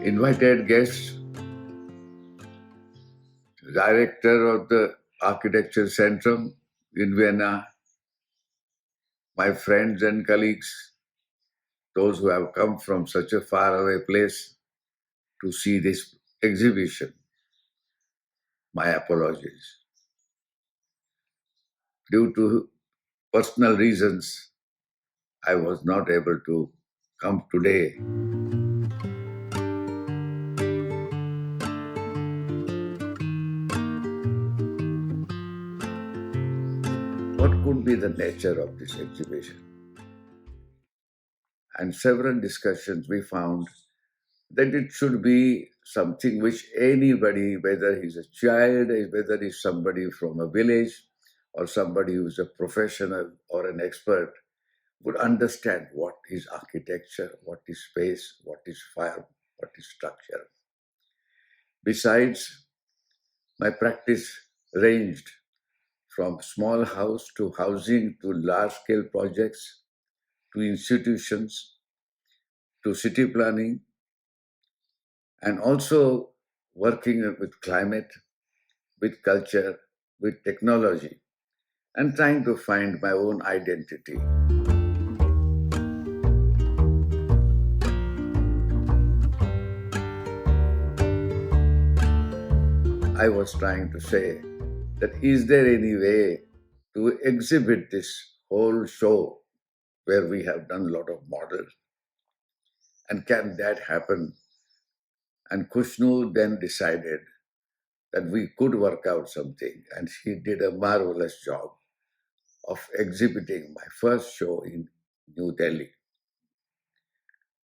invited guests, director of the Architecture Centrum in Vienna, my friends and colleagues, those who have come from such a faraway place to see this exhibition. My apologies. Due to personal reasons, I was not able to come today. What could be the nature of this exhibition? And several discussions we found that it should be something which anybody, whether he's a child, whether he's somebody from a village or somebody who's a professional or an expert, would understand what is architecture, what is space, what is fire, what is structure. Besides, my practice ranged from small house to housing to large-scale projects to institutions to city planning, and also working with climate, with culture, with technology, and trying to find my own identity. I was trying to say that is there any way to exhibit this whole show where we have done a lot of models, and can that happen? And Kushnu then decided that we could work out something, and she did a marvelous job of exhibiting my first show in New Delhi.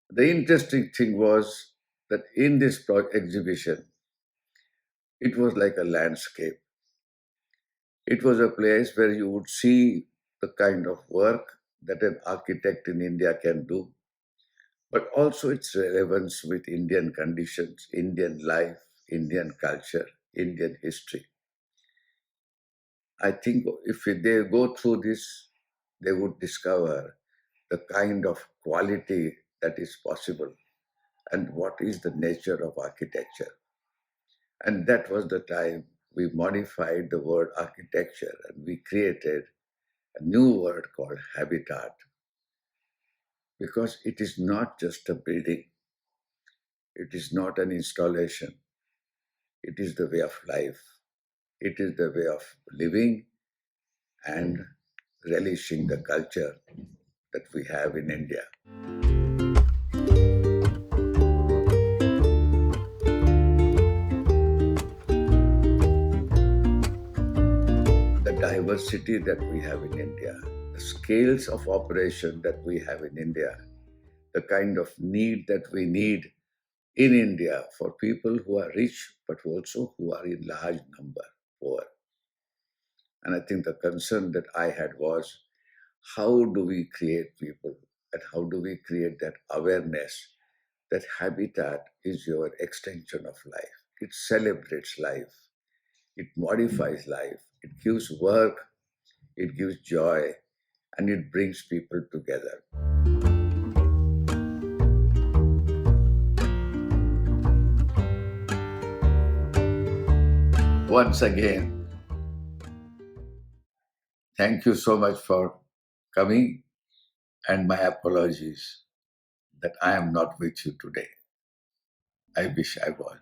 The interesting thing was that in this exhibition, it was like a landscape. It was a place where you would see the kind of work that an architect in India can do, but also its relevance with Indian conditions, Indian life, Indian culture, Indian history. I think if they go through this, they would discover the kind of quality that is possible and what is the nature of architecture. And that was the time we modified the word architecture and we created a new word called habitat. Because it is not just a building, it is not an installation, it is the way of life, it is the way of living and relishing the culture that we have in India. The diversity that we have in India, the scales of operation that we have in India, the kind of need that we need in India for people who are rich, but also who are in large number poor. And I think the concern that I had was, how do we create people and how do we create that awareness that habitat is your extension of life? It celebrates life, it modifies life, it gives work, it gives joy, and it brings people together. Once again, thank you so much for coming, and my apologies that I am not with you today. I wish I was.